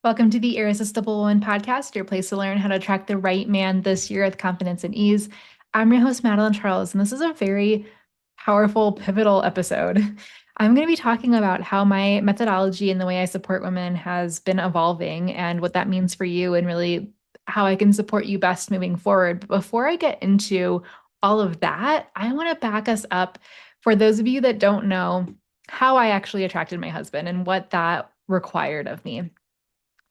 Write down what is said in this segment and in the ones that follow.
Welcome to the Irresistible Woman podcast, your place to learn how to attract the right man this year with confidence and ease. I'm your host, Madeline Charles, and this is a very powerful, pivotal episode. I'm going to be talking about how my methodology and the way I support women has been evolving and what that means for you, and really how I can support you best moving forward. But before I get into all of that, I want to back us up for those of you that don't know how I actually attracted my husband and what that required of me.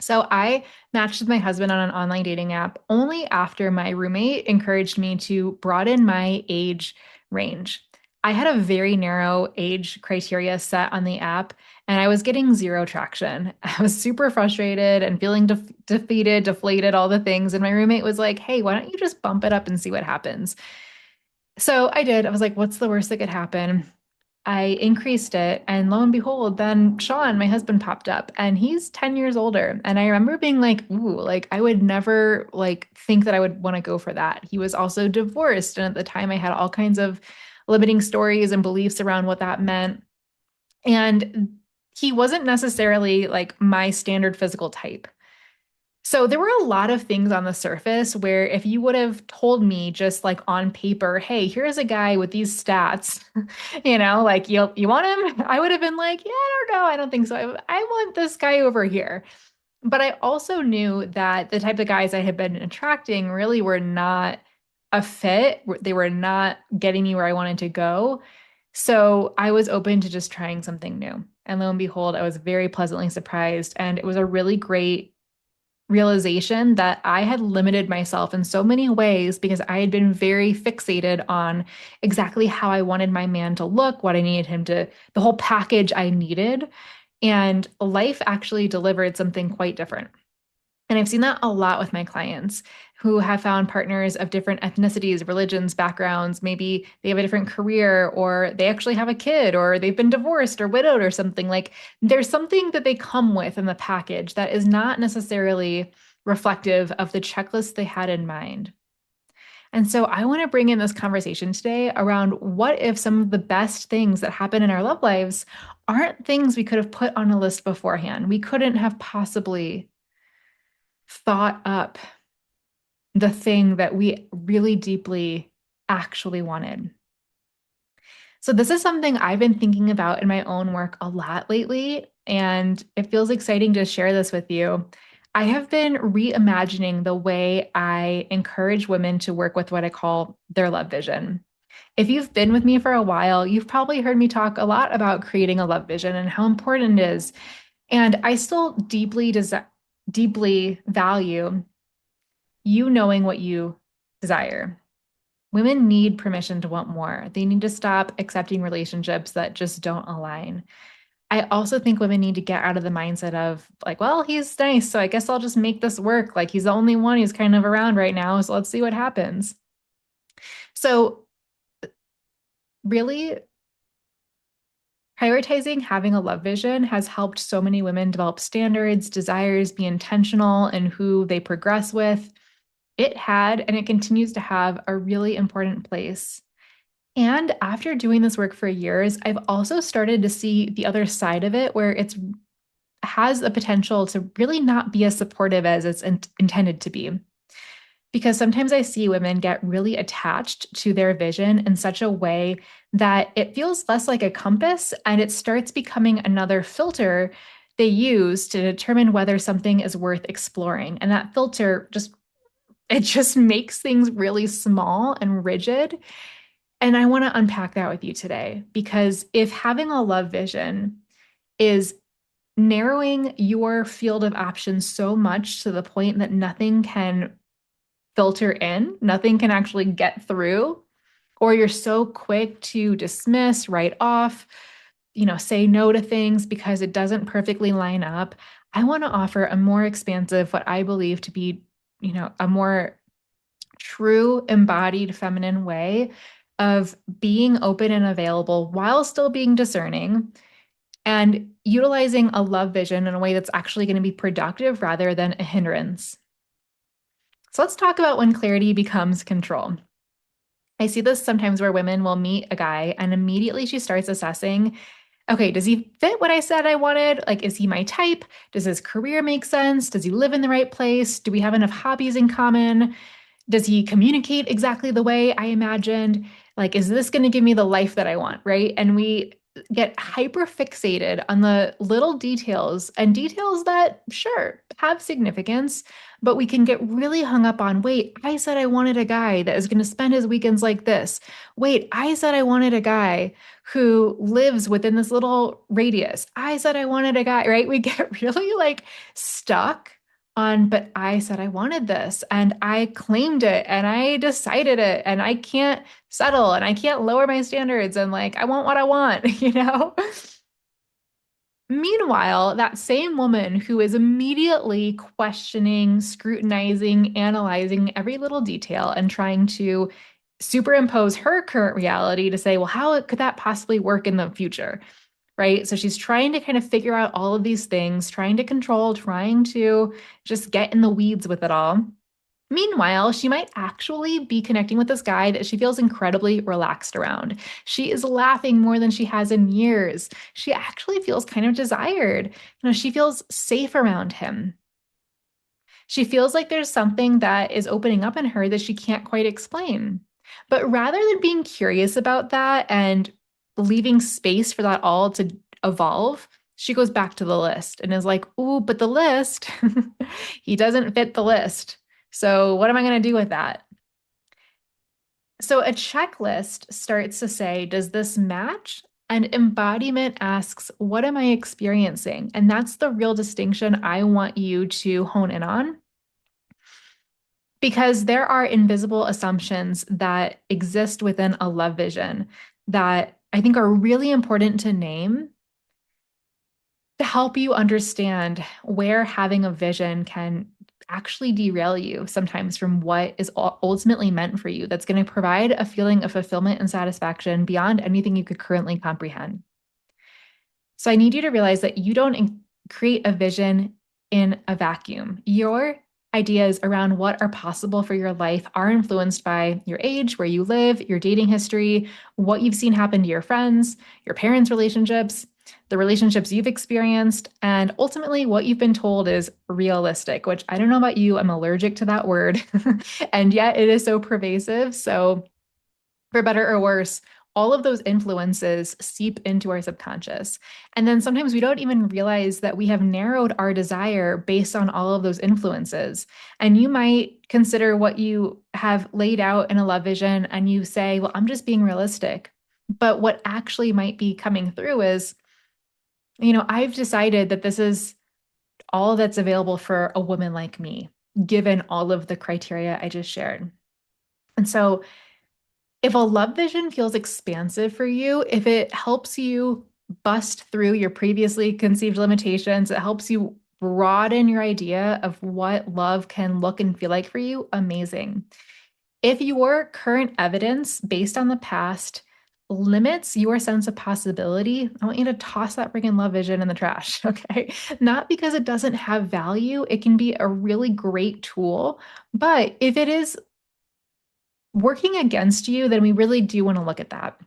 So I matched with my husband on an online dating app only after my roommate encouraged me to broaden my age range. I had a very narrow age criteria set on the app, and I was getting zero traction. I was super frustrated and feeling defeated, deflated, all the things. And my roommate was like, "Hey, why don't you just bump it up and see what happens?" So I did. I was like, "What's the worst that could happen?" I increased it, and lo and behold, then Sean, my husband, popped up, and he's 10 years older. And I remember being like, ooh, like I would never like think that I would want to go for that. He was also divorced, and at the time I had all kinds of limiting stories and beliefs around what that meant. And he wasn't necessarily like my standard physical type. So there were a lot of things on the surface where if you would have told me just like on paper, hey, here's a guy with these stats, like you want him? I would have been like, yeah, I don't know. I don't think so. I want this guy over here. But I also knew that the type of guys I had been attracting really were not a fit. They were not getting me where I wanted to go. So I was open to just trying something new. And lo and behold, I was very pleasantly surprised. And it was a really great realization that I had limited myself in so many ways because I had been very fixated on exactly how I wanted my man to look, what I needed him to, the whole package I needed. And life actually delivered something quite different. And I've seen that a lot with my clients who have found partners of different ethnicities, religions, backgrounds. Maybe they have a different career, or they actually have a kid, or they've been divorced or widowed or something. Like there's something that they come with in the package that is not necessarily reflective of the checklist they had in mind. And so I want to bring in this conversation today around what if some of the best things that happen in our love lives aren't things we could have put on a list beforehand. We couldn't have possibly thought up the thing that we really deeply actually wanted. So, this is something I've been thinking about in my own work a lot lately, and it feels exciting to share this with you. I have been reimagining the way I encourage women to work with what I call their love vision. If you've been with me for a while, you've probably heard me talk a lot about creating a love vision and how important it is. And I still deeply value you knowing what you desire. Women need permission to want more. They need to stop accepting relationships that just don't align. I also think women need to get out of the mindset of like, well, he's nice, so I guess I'll just make this work. Like he's the only one who's kind of around right now, so let's see what happens. So, really, prioritizing having a love vision has helped so many women develop standards, desires, be intentional in who they progress with. It had and it continues to have a really important place. And after doing this work for years, I've also started to see the other side of it where it's has the potential to really not be as supportive as it's intended to be. Because sometimes I see women get really attached to their vision in such a way that it feels less like a compass and it starts becoming another filter they use to determine whether something is worth exploring. And that filter just makes things really small and rigid. And I want to unpack that with you today because if having a love vision is narrowing your field of options so much to the point that nothing can filter in, nothing can actually get through, or you're so quick to dismiss, write off, say no to things because it doesn't perfectly line up, I want to offer a more expansive, what I believe to be, a more true embodied feminine way of being open and available while still being discerning and utilizing a love vision in a way that's actually going to be productive rather than a hindrance. So let's talk about when clarity becomes control. I see this sometimes where women will meet a guy and immediately she starts assessing Okay, does he fit what I said I wanted? Like, is he my type? Does his career make sense? Does he live in the right place? Do we have enough hobbies in common? Does he communicate exactly the way I imagined? Like, is this going to give me the life that I want? Right. And we get hyper fixated on the little details and details that, sure, have significance, but we can get really hung up on, wait, I said I wanted a guy that is going to spend his weekends like this. Wait, I said I wanted a guy who lives within this little radius. I said I wanted a guy, right? We get really like stuck on, but I said I wanted this and I claimed it and I decided it and I can't settle and I can't lower my standards and like I want what I want, you know? Meanwhile, that same woman who is immediately questioning, scrutinizing, analyzing every little detail and trying to superimpose her current reality to say, well, how could that possibly work in the future? Right. So she's trying to kind of figure out all of these things, trying to control, trying to just get in the weeds with it all. Meanwhile, she might actually be connecting with this guy that she feels incredibly relaxed around. She is laughing more than she has in years. She actually feels kind of desired. She feels safe around him. She feels like there's something that is opening up in her that she can't quite explain. But rather than being curious about that and leaving space for that all to evolve, she goes back to the list and is like, ooh, but the list, he doesn't fit the list. So what am I going to do with that? So a checklist starts to say, does this match? And embodiment asks, what am I experiencing? And that's the real distinction I want you to hone in on. Because there are invisible assumptions that exist within a love vision that I think are really important to name to help you understand where having a vision can actually derail you sometimes from what is ultimately meant for you, that's going to provide a feeling of fulfillment and satisfaction beyond anything you could currently comprehend. So I need you to realize that you don't create a vision in a vacuum. Your ideas around what are possible for your life are influenced by your age, where you live, your dating history, what you've seen happen to your friends, your parents' relationships, the relationships you've experienced, and ultimately what you've been told is realistic, which I don't know about you, I'm allergic to that word. And yet it is so pervasive. So for better or worse, all of those influences seep into our subconscious. And then sometimes we don't even realize that we have narrowed our desire based on all of those influences. And you might consider what you have laid out in a love vision and you say, well, I'm just being realistic. But what actually might be coming through is, I've decided that this is all that's available for a woman like me, given all of the criteria I just shared. And so if a love vision feels expansive for you, if it helps you bust through your previously conceived limitations, it helps you broaden your idea of what love can look and feel like for you, amazing. If your current evidence based on the past limits your sense of possibility, I want you to toss that freaking love vision in the trash, okay? Not because it doesn't have value, it can be a really great tool, but if it is working against you, then we really do want to look at that.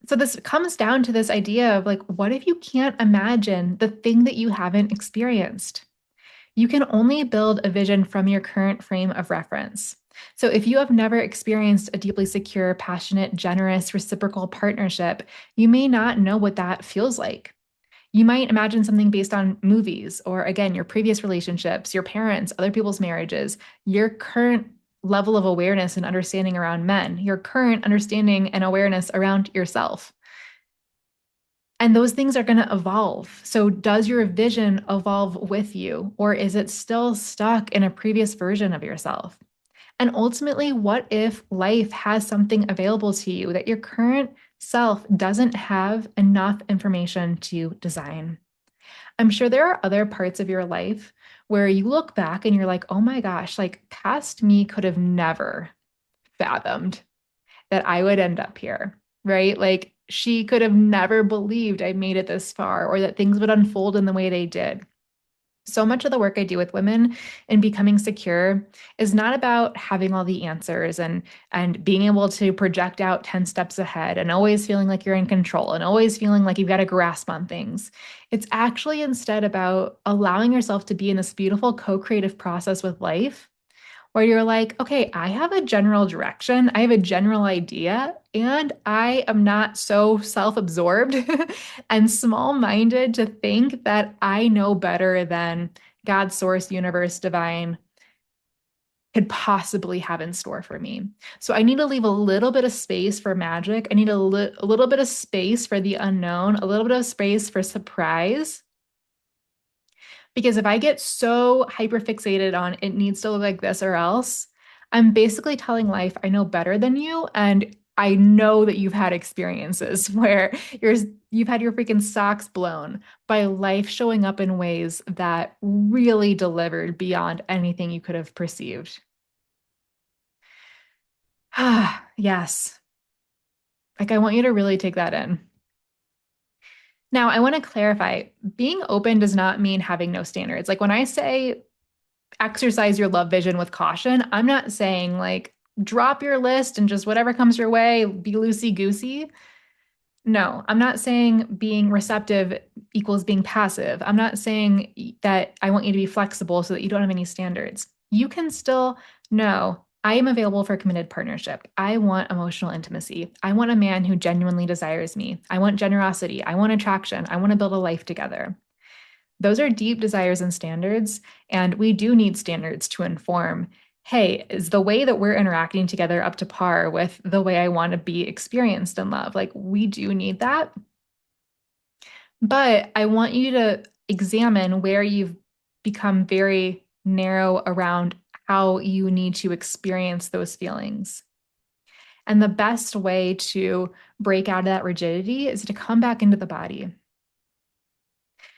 So this comes down to this idea of like, what if you can't imagine the thing that you haven't experienced? You can only build a vision from your current frame of reference. So if you have never experienced a deeply secure, passionate, generous, reciprocal partnership, you may not know what that feels like. You might imagine something based on movies or, again, your previous relationships, your parents, other people's marriages, your current level of awareness and understanding around men, your current understanding and awareness around yourself. And those things are going to evolve. So, does your vision evolve with you, or is it still stuck in a previous version of yourself? And ultimately, what if life has something available to you that your current self doesn't have enough information to design? I'm sure there are other parts of your life where you look back and you're like, oh my gosh, like past me could have never fathomed that I would end up here, right? Like she could have never believed I made it this far or that things would unfold in the way they did. So much of the work I do with women in becoming secure is not about having all the answers and being able to project out 10 steps ahead and always feeling like you're in control and always feeling like you've got a grasp on things. It's actually instead about allowing yourself to be in this beautiful co-creative process with life where you're like, okay, I have a general direction, I have a general idea, and I am not so self absorbed and small minded to think that I know better than God, source, universe, divine could possibly have in store for me. So I need to leave a little bit of space for magic. I need a little bit of space for the unknown, a little bit of space for surprise. Because if I get so hyper fixated on it needs to look like this or else, I'm basically telling life I know better than you. And I know that you've had experiences where you've had your freaking socks blown by life showing up in ways that really delivered beyond anything you could have perceived. Ah, yes. Like I want you to really take that in. Now, I want to clarify, being open does not mean having no standards. Like when I say exercise your love vision with caution. I'm not saying like drop your list and just whatever comes your way, be loosey goosey. No, I'm not saying being receptive equals being passive. I'm not saying that I want you to be flexible so that you don't have any standards. You can still know I am available for committed partnership. I want emotional intimacy. I want a man who genuinely desires me. I want generosity. I want attraction. I want to build a life together. Those are deep desires and standards. And we do need standards to inform, hey, is the way that we're interacting together up to par with the way I want to be experienced in love? Like, we do need that. But I want you to examine where you've become very narrow around how you need to experience those feelings. And the best way to break out of that rigidity is to come back into the body.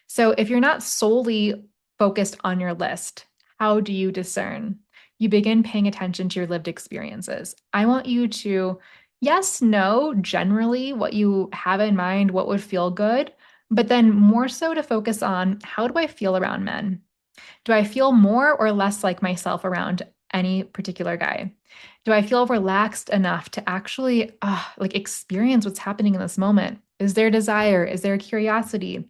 So if you're not solely focused on your list, how do you discern? You begin paying attention to your lived experiences. I want you to, yes, know generally what you have in mind, what would feel good, but then more so to focus on how do I feel around men? Do I feel more or less like myself around any particular guy? Do I feel relaxed enough to actually like experience what's happening in this moment? Is there desire? Is there curiosity?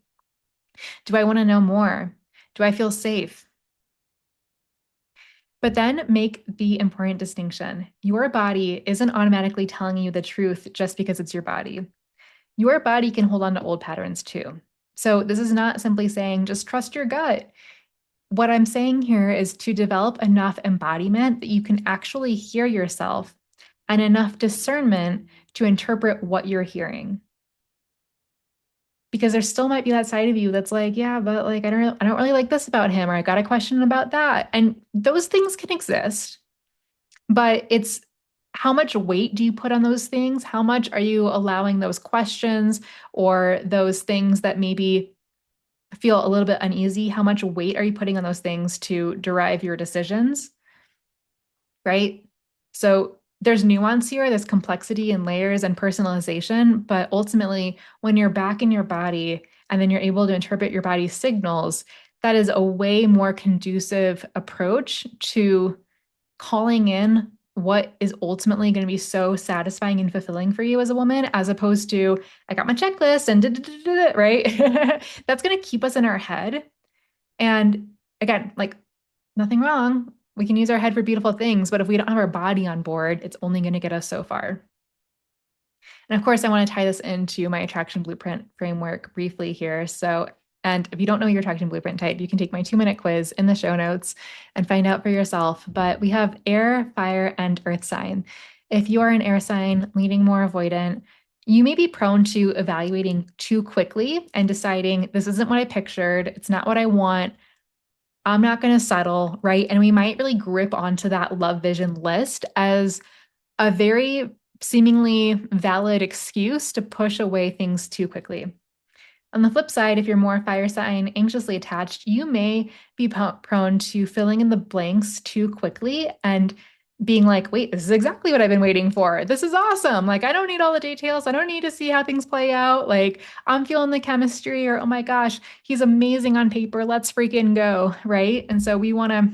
Do I want to know more? Do I feel safe? But then make the important distinction. Your body isn't automatically telling you the truth just because it's your body. Your body can hold on to old patterns too. So this is not simply saying just trust your gut. What I'm saying here is to develop enough embodiment that you can actually hear yourself and enough discernment to interpret what you're hearing. Because there still might be that side of you that's like, yeah, but like I don't really like this about him, or I got a question about that. And those things can exist, but it's how much weight do you put on those things? How much are you allowing those questions or those things that maybe feel a little bit uneasy? How much weight are you putting on those things to derive your decisions? Right? So there's nuance here, there's complexity and layers and personalization, but ultimately, when you're back in your body and then you're able to interpret your body's signals, that is a way more conducive approach to calling in what is ultimately going to be so satisfying and fulfilling for you as a woman, as opposed to, I got my checklist and right? That's going to keep us in our head. And again, like nothing wrong. We can use our head for beautiful things, but if we don't have our body on board, it's only going to get us so far. And of course, I want to tie this into my attraction blueprint framework briefly here. So, and if you don't know your attraction blueprint type, you can take my 2-minute quiz in the show notes and find out for yourself. But we have air, fire, and earth sign. If you are an air sign, leaning more avoidant, you may be prone to evaluating too quickly and deciding this isn't what I pictured, it's not what I want. I'm not going to settle, right? And we might really grip onto that love vision list as a very seemingly valid excuse to push away things too quickly. On the flip side, if you're more fire sign, anxiously attached, you may be prone to filling in the blanks too quickly and being like, wait, this is exactly what I've been waiting for. This is awesome. Like, I don't need all the details. I don't need to see how things play out. Like, I'm feeling the chemistry, or oh my gosh, he's amazing on paper. Let's freaking go. Right. And so we want to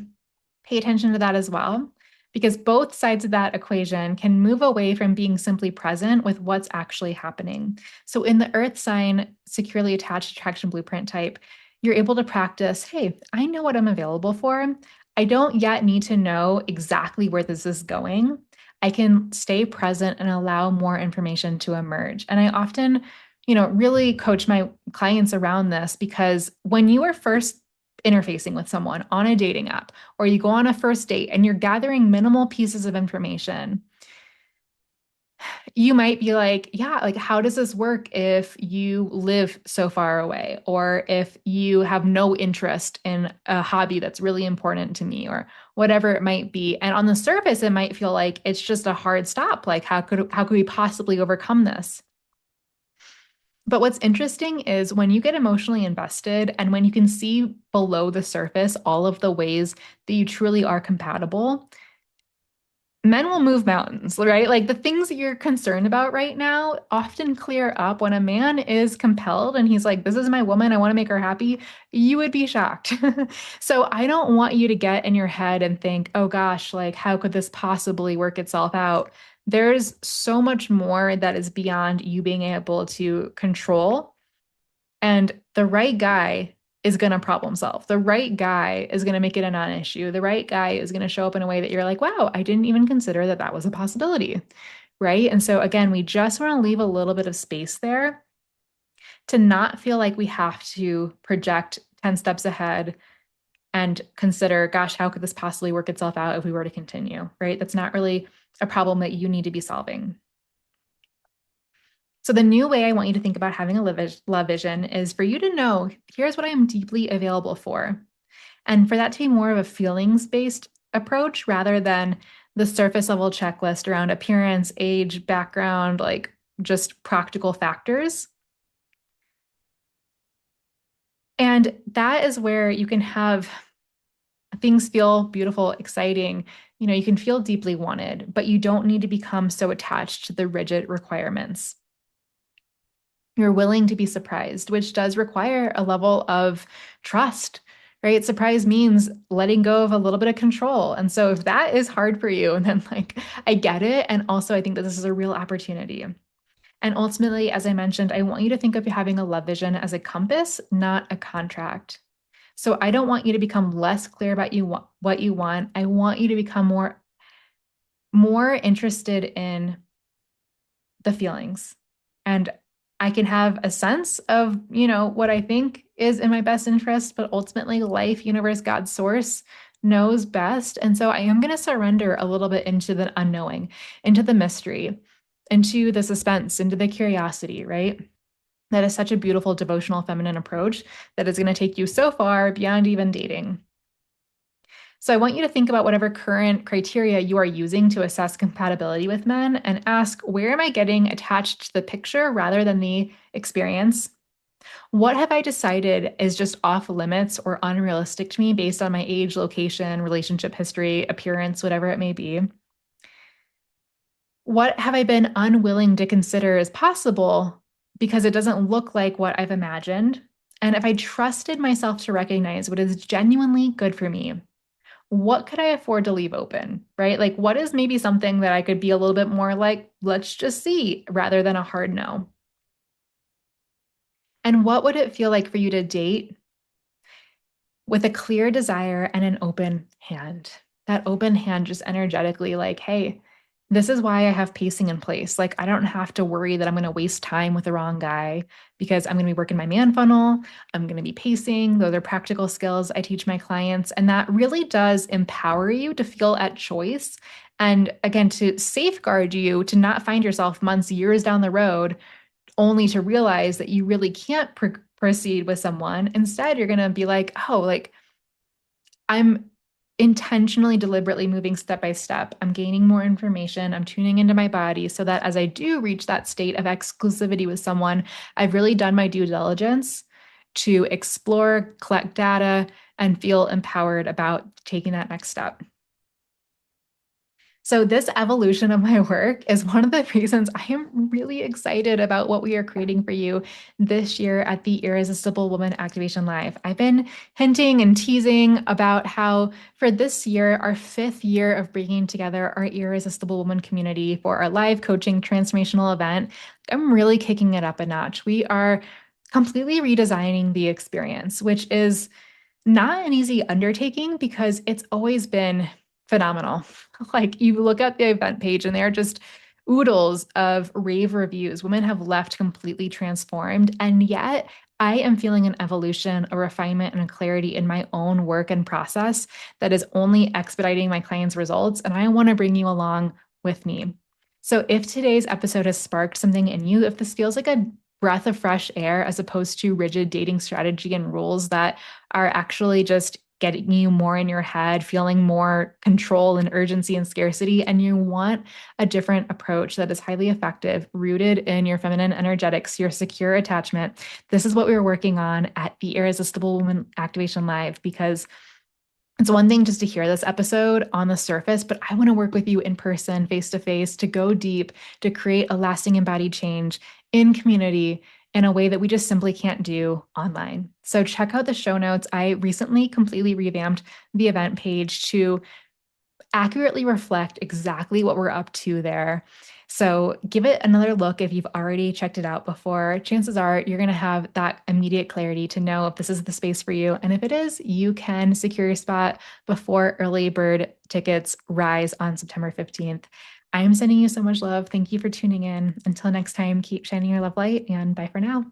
pay attention to that as well, because both sides of that equation can move away from being simply present with what's actually happening. So in the earth sign, securely attached attraction blueprint type, you're able to practice, hey, I know what I'm available for. I don't yet need to know exactly where this is going. I can stay present and allow more information to emerge. And I often, really coach my clients around this, because when you are first interfacing with someone on a dating app, or you go on a first date and you're gathering minimal pieces of information, you might be like, yeah, like, how does this work if you live so far away, or if you have no interest in a hobby that's really important to me, or whatever it might be. And on the surface, it might feel like it's just a hard stop. Like, how could we possibly overcome this? But what's interesting is when you get emotionally invested and when you can see below the surface all of the ways that you truly are compatible, men will move mountains, right? Like, the things that you're concerned about right now often clear up when a man is compelled and he's like, this is my woman. I want to make her happy. You would be shocked. So I don't want you to get in your head and think, oh gosh, like, how could this possibly work itself out? There's so much more that is beyond you being able to control. And the right guy is going to problem solve. The right guy is going to make it a non-issue. The right guy is going to show up in a way that you're like, wow, I didn't even consider that that was a possibility. Right. And so, again, we just want to leave a little bit of space there to not feel like we have to project 10 steps ahead and consider, gosh, how could this possibly work itself out if we were to continue? Right. That's not really a problem that you need to be solving. So the new way I want you to think about having a love vision is for you to know, here's what I am deeply available for. And for that to be more of a feelings-based approach rather than the surface level checklist around appearance, age, background, like just practical factors. And that is where you can have things feel beautiful, exciting. You can feel deeply wanted, but you don't need to become so attached to the rigid requirements. You're willing to be surprised, which does require a level of trust, right? Surprise means letting go of a little bit of control. And so if that is hard for you, then like, I get it. And also, I think that this is a real opportunity. And ultimately, as I mentioned, I want you to think of having a love vision as a compass, not a contract. So I don't want you to become less clear about what you want. I want you to become more interested in the feelings. And I can have a sense of, what I think is in my best interest, but ultimately life, universe, God, source knows best. And so I am going to surrender a little bit into the unknowing, into the mystery, into the suspense, into the curiosity, right? That is such a beautiful devotional feminine approach that is going to take you so far beyond even dating. So I want you to think about whatever current criteria you are using to assess compatibility with men and ask, where am I getting attached to the picture rather than the experience? What have I decided is just off limits or unrealistic to me based on my age, location, relationship history, appearance, whatever it may be? What have I been unwilling to consider as possible because it doesn't look like what I've imagined? And if I trusted myself to recognize what is genuinely good for me, what could I afford to leave open, right? Like, what is maybe something that I could be a little bit more like, let's just see, rather than a hard no? And what would it feel like for you to date with a clear desire and an open hand? That open hand just energetically, like, hey, this is why I have pacing in place. Like, I don't have to worry that I'm going to waste time with the wrong guy because I'm going to be working my man funnel. I'm going to be pacing. Those are practical skills I teach my clients. And that really does empower you to feel at choice. And again, to safeguard you to not find yourself months, years down the road, only to realize that you really can't proceed with someone. Instead, you're going to be like, oh, like, I'm intentionally, deliberately moving step by step. I'm gaining more information. I'm tuning into my body so that as I do reach that state of exclusivity with someone, I've really done my due diligence to explore, collect data, and feel empowered about taking that next step. So, this evolution of my work is one of the reasons I am really excited about what we are creating for you this year at the Irresistible Woman Activation Live. I've been hinting and teasing about how for this year, our fifth year of bringing together our Irresistible Woman community for our live coaching transformational event, I'm really kicking it up a notch. We are completely redesigning the experience, which is not an easy undertaking because it's always been phenomenal. Like you look at the event page and they're just oodles of rave reviews. Women have left completely transformed. And yet I am feeling an evolution, a refinement, and a clarity in my own work and process that is only expediting my clients' results. And I want to bring you along with me. So if today's episode has sparked something in you, if this feels like a breath of fresh air as opposed to rigid dating strategy and rules that are actually just getting you more in your head, feeling more control and urgency and scarcity, and you want a different approach that is highly effective, rooted in your feminine energetics, your secure attachment. This is what we were working on at the Irresistible Woman Activation Live because it's one thing just to hear this episode on the surface, but I want to work with you in person, face to face, to go deep, to create a lasting embodied change in community in a way that we just simply can't do online. So check out the show notes. I recently completely revamped the event page to accurately reflect exactly what we're up to there. So give it another look if you've already checked it out before. Chances are you're going to have that immediate clarity to know if this is the space for you. And if it is, you can secure your spot before early bird tickets rise on September 15th. I am sending you so much love. Thank you for tuning in. Until next time, keep shining your love light and bye for now.